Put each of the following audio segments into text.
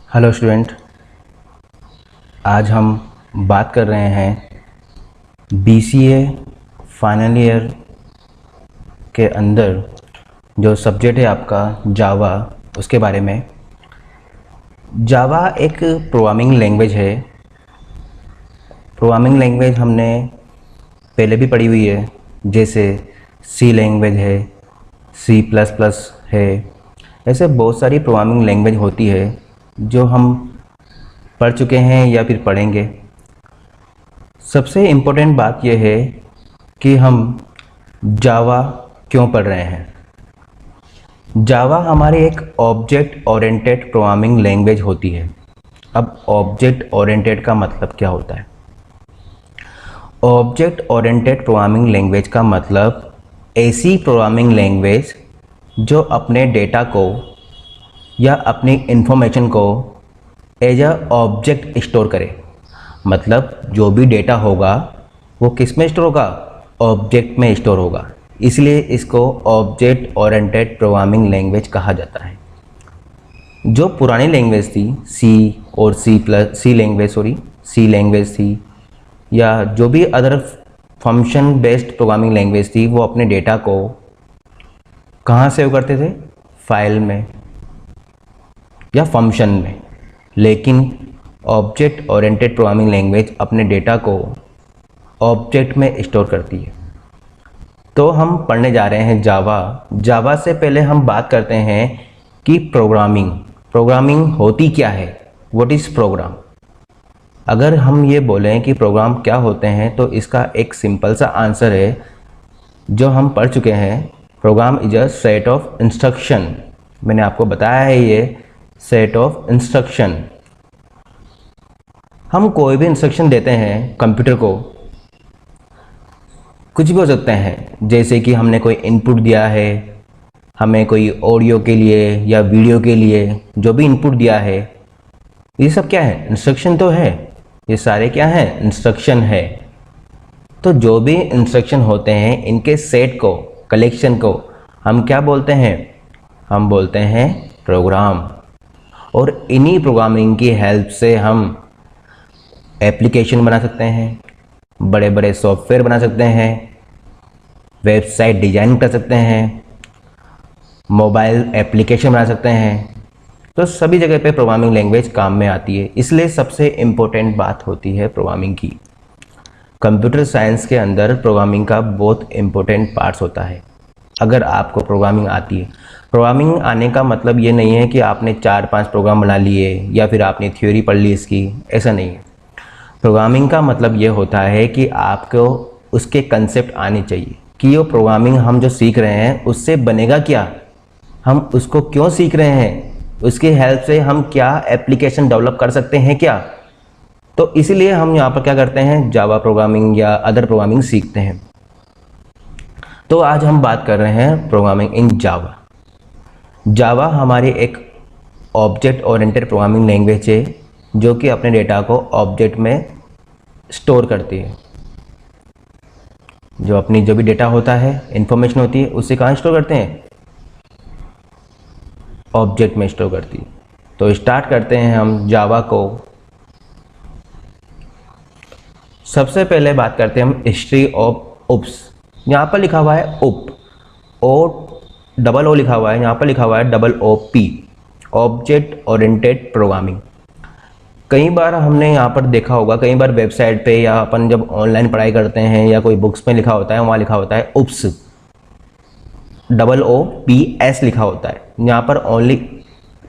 Hello student, आज हम बात कर रहे हैं बीसीए फाइनल ईयर के अंदर जो सब्जेक्ट है आपका जावा, उसके बारे में। जावा एक प्रोग्रामिंग लैंग्वेज है। प्रोग्रामिंग लैंग्वेज हमने पहले भी पढ़ी हुई है, जैसे सी लैंग्वेज है, सी प्लस प्लस है। ऐसे बहुत सारी प्रोग्रामिंग लैंग्वेज होती है जो हम पढ़ चुके हैं या फिर पढ़ेंगे। सबसे इम्पोर्टेंट बात यह है कि हम जावा क्यों पढ़ रहे हैं। जावा हमारी एक ऑब्जेक्ट ओरिएंटेड प्रोग्रामिंग लैंग्वेज होती है। अब ऑब्जेक्ट ओरिएंटेड का मतलब क्या होता है? ऑब्जेक्ट ओरिएंटेड प्रोग्रामिंग लैंग्वेज का मतलब ऐसी प्रोग्रामिंग लैंग्वेज जो अपने डेटा को या अपनी इंफॉर्मेशन को एज अ ऑब्जेक्ट स्टोर करे। मतलब जो भी डेटा होगा वो किस में स्टोर होगा? ऑब्जेक्ट में स्टोर होगा। इसलिए इसको ऑब्जेक्ट ओरिएंटेड प्रोग्रामिंग लैंग्वेज कहा जाता है। जो पुरानी लैंग्वेज थी सी और सी लैंग्वेज थी, या जो भी other function based programming language थी, वो अपने डेटा को कहाँ सेव करते थे? फाइल में या फंक्शन में। लेकिन ऑब्जेक्ट ओरिएंटेड प्रोग्रामिंग लैंग्वेज अपने डेटा को ऑब्जेक्ट में स्टोर करती है। तो हम पढ़ने जा रहे हैं जावा। जावा से पहले हम बात करते हैं कि प्रोग्रामिंग होती क्या है। What is programme? अगर हम ये बोलें कि प्रोग्राम क्या होते हैं तो इसका एक सिंपल सा आंसर है जो हम पढ़ चुके हैं। Program is a set of instruction. मैंने आपको बताया है ये सेट ऑफ इंस्ट्रक्शन। हम कोई भी इंस्ट्रक्शन देते हैं कंप्यूटर को, कुछ भी हो सकते हैं। जैसे कि हमने कोई इनपुट दिया है, हमें कोई ऑडियो के लिए या वीडियो के लिए जो भी इनपुट दिया है, ये सब क्या है? इंस्ट्रक्शन तो है। ये सारे क्या हैं? इंस्ट्रक्शन है। तो जो भी इंस्ट्रक्शन होते हैं, इनके सेट को, कलेक्शन को हम क्या बोलते हैं? हम बोलते हैं प्रोग्राम। और इन्हीं प्रोग्रामिंग की हेल्प से हम एप्लीकेशन बना सकते हैं, बड़े बड़े सॉफ्टवेयर बना सकते हैं, वेबसाइट डिजाइन कर सकते हैं, मोबाइल एप्लीकेशन बना सकते हैं। तो सभी जगह पे प्रोग्रामिंग लैंग्वेज काम में आती है। इसलिए सबसे इम्पोर्टेंट बात होती है प्रोग्रामिंग की। कंप्यूटर साइंस के अंदर प्रोग्रामिंग का बहुत इम्पोर्टेंट पार्ट्स होता है। अगर आपको प्रोग्रामिंग आती है, प्रोग्रामिंग आने का मतलब ये नहीं है कि आपने 4-5 प्रोग्राम बना लिए या फिर आपने थ्योरी पढ़ ली इसकी, ऐसा नहीं है। प्रोग्रामिंग का मतलब ये होता है कि आपको उसके कंसेप्ट आने चाहिए कि ये प्रोग्रामिंग हम जो सीख रहे हैं उससे बनेगा क्या, हम उसको क्यों सीख रहे हैं, उसकी हेल्प से हम क्या एप्लीकेशन डेवलप कर सकते हैं क्या। तो इसीलिए हम यहाँ पर क्या करते हैं? जावा प्रोग्रामिंग या अदर प्रोग्रामिंग सीखते हैं। तो आज हम बात कर रहे हैं प्रोग्रामिंग इन जावा। जावा हमारी एक ऑब्जेक्ट ओरिएंटेड प्रोग्रामिंग लैंग्वेज है जो कि अपने डेटा को ऑब्जेक्ट में स्टोर करती है। जो भी डेटा होता है, इंफॉर्मेशन होती है, उसे कहाँ स्टोर करते हैं? ऑब्जेक्ट में स्टोर करती है। तो स्टार्ट करते हैं हम जावा को। सबसे पहले बात करते हैं हम हिस्ट्री ऑफ उप्स। यहाँ पर लिखा हुआ है उप, डबल ओ लिखा हुआ है, यहाँ पर लिखा हुआ है double O P, object oriented programming. कई बार हमने यहाँ पर देखा होगा, कई बार वेबसाइट पे या अपन जब ऑनलाइन पढ़ाई करते हैं या कोई बुक्स में लिखा होता है, वहाँ लिखा होता है उप्स, डबल ओ पी एस लिखा होता है। यहाँ पर ओनली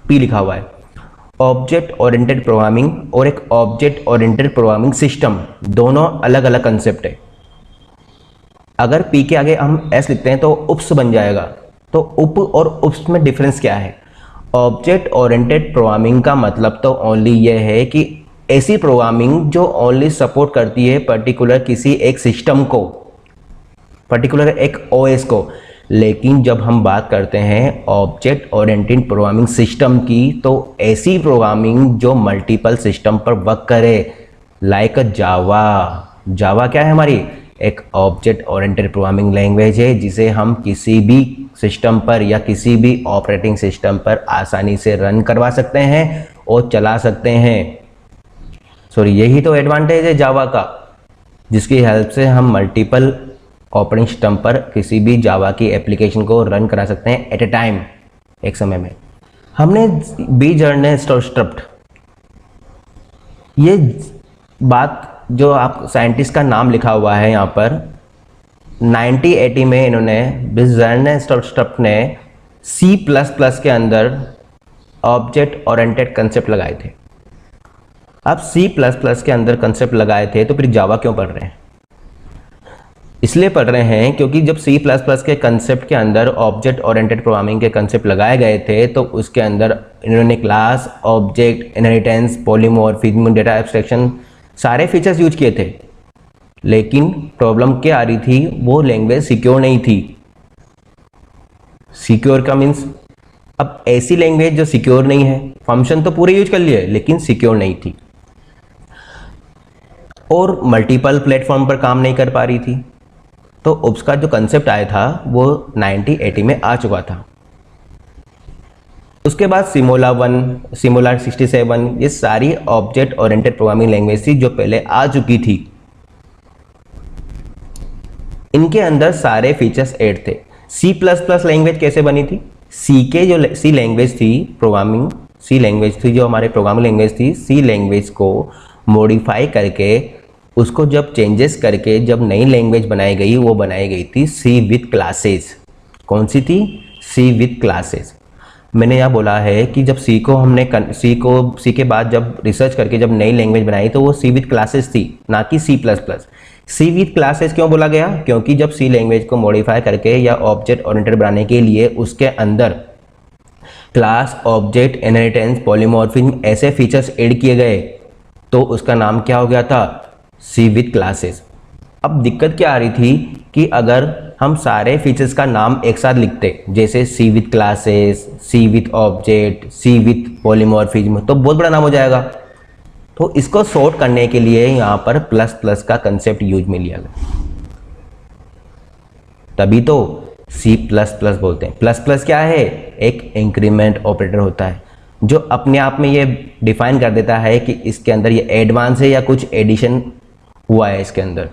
पी लिखा हुआ है। ऑब्जेक्ट ओरिएंटेड प्रोग्रामिंग और एक ऑब्जेक्ट ओरिएंटेड प्रोग्रामिंग सिस्टम, दोनों अलग अलग कंसेप्ट है। अगर पी के आगे हम एस लिखते हैं तो उप्स बन जाएगा। तो उप और उप्स में डिफरेंस क्या है? ऑब्जेक्ट ओरिएंटेड प्रोग्रामिंग का मतलब तो ओनली ये है कि ऐसी प्रोग्रामिंग जो ओनली सपोर्ट करती है पर्टिकुलर किसी एक सिस्टम को, पर्टिकुलर एक ओएस को। लेकिन जब हम बात करते हैं ऑब्जेक्ट ओरिएंटेड प्रोग्रामिंग सिस्टम की, तो ऐसी प्रोग्रामिंग जो मल्टीपल सिस्टम पर वर्क करे, लाइक जावा। जावा क्या है हमारी? एक ऑब्जेक्ट ओरिएंटेड प्रोग्रामिंग लैंग्वेज है जिसे हम किसी भी सिस्टम पर या किसी भी ऑपरेटिंग सिस्टम पर आसानी से रन करवा सकते हैं और चला सकते हैं। यही तो एडवांटेज है जावा का, जिसकी हेल्प से हम मल्टीपल ऑपरेटिंग सिस्टम पर किसी भी जावा की एप्लीकेशन को रन करा सकते हैं एट ए टाइम, एक समय में। हमने बीजर्नेट स्ट्रक्ट, ये बात जो आप साइंटिस्ट का नाम लिखा हुआ है यहाँ पर, 1980 में इन्होंने बीजर्नेट स्ट्रक्ट ने C++ के अंदर ऑब्जेक्ट ओरिएंटेड कंसेप्ट लगाए थे। अब C++ के अंदर कंसेप्ट लगाए थे तो फिर जावा क्यों पढ़ रहे हैं? इसलिए पढ़ रहे हैं क्योंकि जब C++ के कंसेप्ट के अंदर ऑब्जेक्ट ओरिएंटेड प्रोग्रामिंग के कंसेप्ट लगाए गए थे तो उसके अंदर इन्होंने class, object, inheritance, polymorphism, data abstraction सारे फीचर्स यूज किए थे। लेकिन प्रॉब्लम क्या आ रही थी, वो लैंग्वेज सिक्योर नहीं थी। सिक्योर का मीन्स, अब ऐसी लैंग्वेज जो सिक्योर नहीं है, फंक्शन तो पूरे यूज कर लिए लेकिन सिक्योर नहीं थी और मल्टीपल प्लेटफॉर्म पर काम नहीं कर पा रही थी। तो उसका जो कंसेप्ट आया था वो 1980 में आ चुका था। उसके बाद सिमोला 1, सिमोला 67, ये सारी ऑब्जेक्ट ओरिएंटेड प्रोग्रामिंग लैंग्वेज थी जो पहले आ चुकी थी। इनके अंदर सारे फीचर्स ऐड थे। C++ लैंग्वेज कैसे बनी थी? सी लैंग्वेज थी प्रोग्रामिंग, सी लैंग्वेज थी जो हमारे प्रोग्रामिंग लैंग्वेज थी। सी लैंग्वेज को मॉडिफाई करके, उसको जब चेंजेस करके जब नई लैंग्वेज बनाई गई, वो बनाई गई थी सी विथ क्लासेस। कौन सी थी? सी विथ क्लासेस। मैंने यहाँ बोला है कि जब सी को हमने सी के बाद जब रिसर्च करके जब नई लैंग्वेज बनाई तो वो सी विथ क्लासेस थी, ना कि C++। सी विथ क्लासेस क्यों बोला गया? क्योंकि जब सी लैंग्वेज को मॉडिफाई करके या ऑब्जेक्ट ओरिएंटेड बनाने के लिए उसके अंदर क्लास, ऑब्जेक्ट, इनहेरिटेंस, पॉलीमॉर्फिज्म ऐसे फीचर्स ऐड किए गए तो उसका नाम क्या हो गया था? सी विथ क्लासेस। अब दिक्कत क्या आ रही थी कि अगर हम सारे फीचर्स का नाम एक साथ लिखते, जैसे C with classes, C with object, C with polymorphism, तो बहुत बड़ा नाम हो जाएगा। तो इसको सॉर्ट करने के लिए यहाँ पर प्लस का कंसेप्ट यूज में लिया गया, तभी तो C++ बोलते हैं। प्लस क्या है? एक इंक्रीमेंट ऑपरेटर होता है जो अपने आप में ये डिफाइन कर देता है कि इसके अंदर ये एडवांस है या कुछ एडिशन हुआ है इसके अंदर।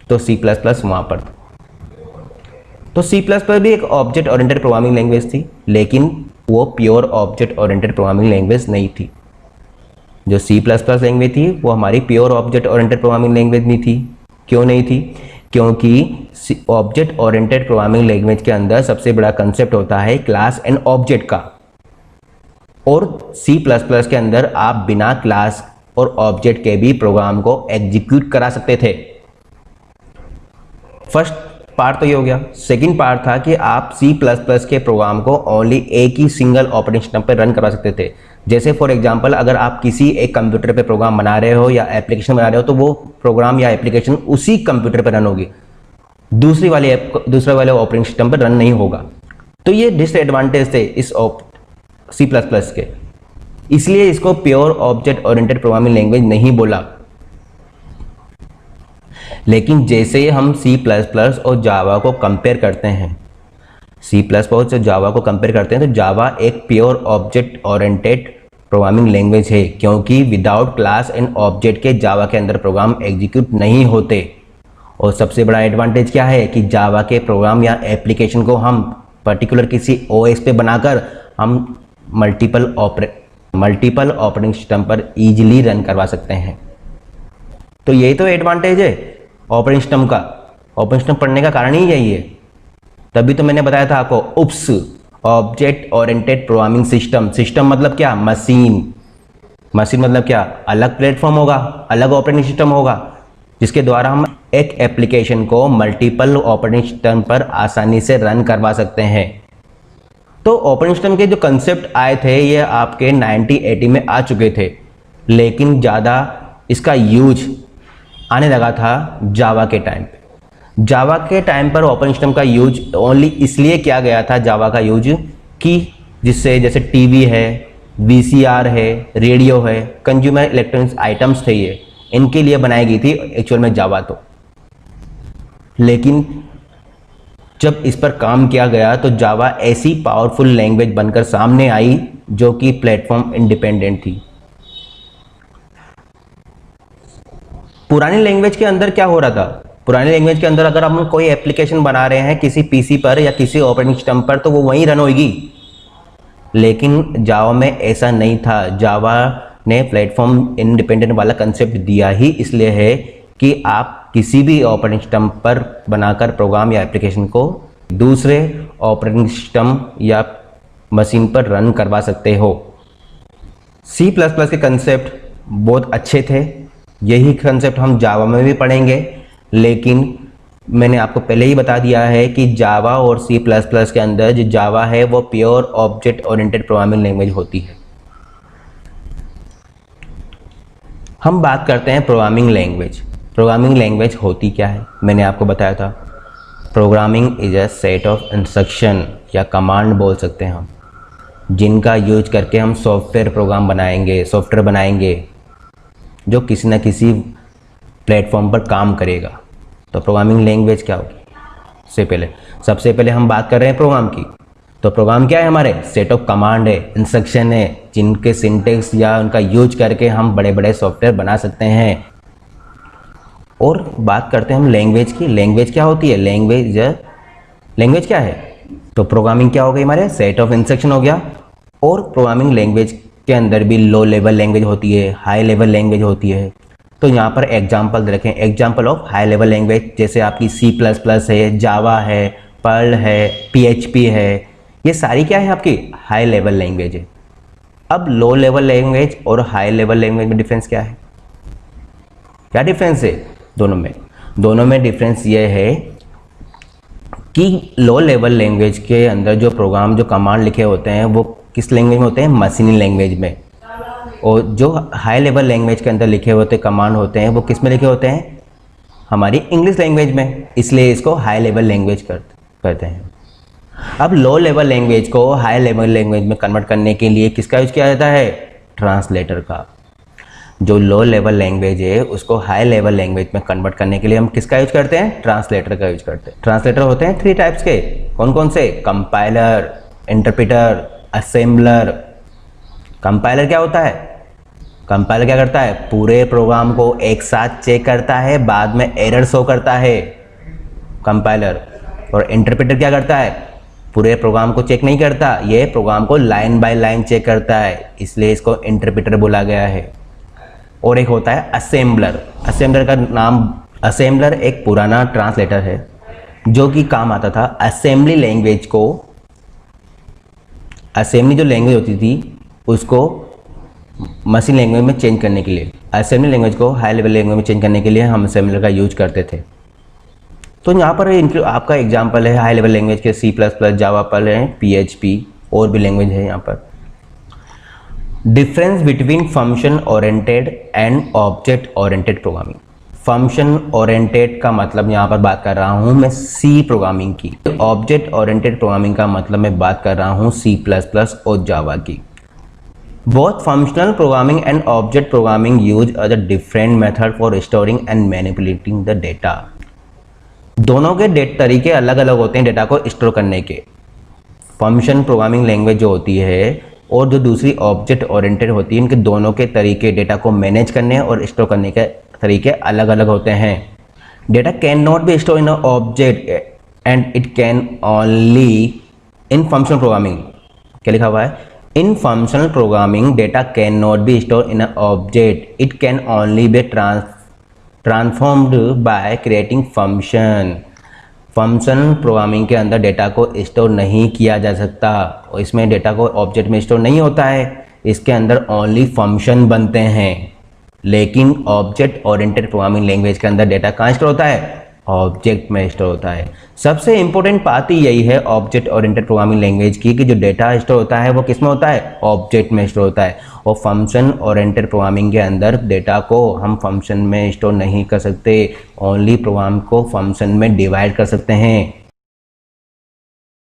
तो C++ वहाँ पर, तो C++ भी एक ऑब्जेक्ट ओरिएंटेड प्रोग्रामिंग लैंग्वेज थी, लेकिन वो pure object oriented programming language नहीं थी। जो C++ लैंग्वेज थी वो हमारी pure object oriented programming language नहीं थी। क्यों नहीं थी? क्योंकि ऑब्जेक्ट ओरिएंटेड प्रोग्रामिंग लैंग्वेज के अंदर सबसे बड़ा कंसेप्ट होता है क्लास एंड ऑब्जेक्ट का, और C++ के अंदर आप बिना क्लास और ऑब्जेक्ट के भी प्रोग्राम को एग्जीक्यूट करा सकते थे। फर्स्ट पार्ट तो ये हो गया। सेकंड पार्ट था कि आप C++ के प्रोग्राम को ओनली एक ही सिंगल ऑपरेटिंग सिस्टम पर रन करवा सकते थे। जैसे फॉर एग्जांपल, अगर आप किसी एक कंप्यूटर पे प्रोग्राम बना रहे हो या एप्लीकेशन बना रहे हो तो वो प्रोग्राम या एप्लीकेशन उसी कंप्यूटर पर रन होगी, दूसरे वाले ऑपरेटिंग सिस्टम पर रन नहीं होगा। तो ये डिसएडवांटेज थे इस C++ के, इसलिए इसको pure object oriented programming language नहीं बोला। लेकिन जैसे हम C++ और जावा को कंपेयर करते हैं, C++ और जावा को कंपेयर करते हैं, तो जावा एक pure object oriented programming language है, क्योंकि विदाउट क्लास एंड ऑब्जेक्ट के जावा के अंदर प्रोग्राम एग्जीक्यूट नहीं होते। और सबसे बड़ा एडवांटेज क्या है कि जावा के प्रोग्राम या एप्लीकेशन को हम पर्टिकुलर किसी OS पे बनाकर हम मल्टीपल ऑपरेटिंग सिस्टम पर इजीली रन करवा सकते हैं। तो यही तो एडवांटेज है ऑपरेटिंग सिस्टम का। ऑपरेटिंग सिस्टम पढ़ने का कारण ही यही है। तभी तो मैंने बताया था आपको UPS, object oriented programming system. System मतलब क्या? मशीन। मशीन मतलब क्या? अलग प्लेटफॉर्म होगा, अलग ऑपरेटिंग सिस्टम होगा, जिसके द्वारा हम एक एप्लीकेशन को मल्टीपल ऑपरेटिंग सिस्टम पर आसानी से रन करवा सकते हैं। तो ऑपरेटिंग सिस्टम के जो कंसेप्ट आए थे ये आपके 1980 में आ चुके थे, लेकिन ज़्यादा इसका यूज आने लगा था जावा के टाइम पे। जावा के टाइम पर ऑपरेटिंग सिस्टम का यूज ओनली इसलिए किया गया था, जावा का यूज, कि जिससे जैसे टीवी है, VCR है, रेडियो है, कंज्यूमर इलेक्ट्रॉनिक्स आइटम्स थे, ये इनके लिए बनाई गई थी एक्चुअल में जावा। तो लेकिन जब इस पर काम किया गया तो जावा ऐसी पावरफुल लैंग्वेज बनकर सामने आई जो कि प्लेटफॉर्म इंडिपेंडेंट थी। पुरानी लैंग्वेज के अंदर क्या हो रहा था, पुरानी लैंग्वेज के अंदर अगर हम कोई एप्लीकेशन बना रहे हैं किसी पीसी पर या किसी ऑपरेटिंग सिस्टम पर तो वो वहीं रन होगी, लेकिन जावा में ऐसा नहीं था। जावा ने प्लेटफॉर्म इंडिपेंडेंट वाला कंसेप्ट दिया ही इसलिए है कि आप किसी भी ऑपरेटिंग सिस्टम पर बनाकर प्रोग्राम या एप्लीकेशन को दूसरे ऑपरेटिंग सिस्टम या मशीन पर रन करवा सकते हो। C++ के कंसेप्ट बहुत अच्छे थे, यही कंसेप्ट हम जावा में भी पढ़ेंगे, लेकिन मैंने आपको पहले ही बता दिया है कि जावा और C++ के अंदर जो जावा है वो pure object oriented programming language होती है। हम बात करते हैं प्रोग्रामिंग लैंग्वेज। प्रोग्रामिंग लैंग्वेज होती क्या है, मैंने आपको बताया था। Programming is a set of instruction या कमांड बोल सकते हैं हम, जिनका यूज करके हम सॉफ्टवेयर प्रोग्राम बनाएंगे, सॉफ्टवेयर बनाएंगे जो किसी न किसी प्लेटफॉर्म पर काम करेगा। तो प्रोग्रामिंग लैंग्वेज क्या होगी? सबसे पहले हम बात कर रहे हैं प्रोग्राम की। तो प्रोग्राम क्या है? हमारे सेट ऑफ कमांड है, इंस्ट्रक्शन है, जिनके सिंटेक्स या उनका यूज करके हम बड़े बड़े सॉफ्टवेयर बना सकते हैं। और बात करते हैं हम लैंग्वेज की। लैंग्वेज क्या होती है? लैंग्वेज क्या है? तो प्रोग्रामिंग क्या हो गई हमारे? सेट ऑफ इंस्ट्रक्शन हो गया। और प्रोग्रामिंग लैंग्वेज के अंदर भी लो लेवल लैंग्वेज होती है, हाई लेवल लैंग्वेज होती है। तो यहाँ पर एग्जाम्पल रखें, example of high level language, जैसे आपकी C++ है, जावा है, पर्ल है, PHP है, ये सारी क्या है? आपकी हाई लेवल लैंग्वेज है। अब लो लेवल लैंग्वेज और हाई लेवल लैंग्वेज में डिफरेंस क्या है? क्या डिफरेंस है दोनों में डिफरेंस ये है कि लो लेवल लैंग्वेज के अंदर जो प्रोग्राम, जो कमांड लिखे होते हैं वो किस लैंग्वेज में होते हैं? मशीनी लैंग्वेज में। और जो हाई लेवल लैंग्वेज के अंदर लिखे होते कमांड होते हैं वो किस में लिखे होते हैं? हमारी इंग्लिश लैंग्वेज में, इसलिए इसको हाई लेवल लैंग्वेज कहते हैं। अब लो लेवल लैंग्वेज को हाई लेवल लैंग्वेज में कन्वर्ट करने के लिए किसका यूज किया जाता है? ट्रांसलेटर का। जो लो लेवल लैंग्वेज है उसको हाई लेवल लैंग्वेज में कन्वर्ट करने के लिए हम किसका यूज करते हैं? ट्रांसलेटर का यूज करते हैं। ट्रांसलेटर होते हैं 3 टाइप्स के। कौन कौन से? Compiler, interpreter, assembler. कंपाइलर क्या होता है? कंपाइलर क्या करता है? पूरे प्रोग्राम को एक साथ चेक करता है, बाद में एरर शो करता है कंपाइलर। और इंटरप्रेटर क्या करता है? पूरे प्रोग्राम को चेक नहीं करता, ये प्रोग्राम को लाइन बाय लाइन चेक करता है, इसलिए इसको इंटरप्रेटर बोला गया है। और एक होता है असेंबलर। असेंबलर का नाम, असेंबलर एक पुराना ट्रांसलेटर है जो कि काम आता था असेंबली लैंग्वेज को, असेंबली जो लैंग्वेज होती थी उसको मशीन लैंग्वेज में चेंज करने के लिए, असेंबली लैंग्वेज को हाई लेवल लैंग्वेज में चेंज करने के लिए हम असेंबलर का यूज करते थे। तो यहाँ पर आपका एग्जांपल है हाई लेवल लैंग्वेज के C++, जावा, पर्ल है, PHP, और भी लैंग्वेज है यहाँ पर। Difference between function oriented and object oriented programming. Function oriented का मतलब यहाँ पर बात कर रहा हूँ मैं C प्रोग्रामिंग की। ऑब्जेक्ट ओरिएंटेड प्रोग्रामिंग का मतलब मैं बात कर रहा हूँ C++ और जावा की। Both functional programming and object programming use a different method for storing and manipulating the data. दोनों के तरीके अलग अलग होते हैं डेटा को स्टोर करने के। फंक्शन प्रोग्रामिंग लैंग्वेज जो होती है और जो दूसरी ऑब्जेक्ट ओरिएंटेड होती है, इनके दोनों के तरीके डेटा को मैनेज करने और स्टोर करने के तरीके अलग अलग होते हैं। Data can not be store in a object and it can only in functional programming. क्या लिखा हुआ है? इन functional programming data can not be store in a object, it can only be transformed by creating function. Function programming के अंदर data को store नहीं किया जा सकता, और इसमें डेटा को ऑब्जेक्ट में स्टोर नहीं होता है, इसके अंदर ओनली फंक्शन बनते हैं। लेकिन ऑब्जेक्ट ओरिएंटेड प्रोग्रामिंग लैंग्वेज के अंदर डेटा कहाँ स्टोर होता है? ऑब्जेक्ट में स्टोर होता है। सबसे इंपॉर्टेंट बात ही यही है ऑब्जेक्ट ओरिएंटेड प्रोग्रामिंग लैंग्वेज की कि जो डेटा स्टोर होता है वो किस में होता है? ऑब्जेक्ट में स्टोर होता है। और फंक्शन ओरिएंटेड प्रोग्रामिंग के अंदर डेटा को हम फंक्शन में स्टोर नहीं कर सकते, ओनली प्रोग्राम को फंक्शन में डिवाइड कर सकते हैं।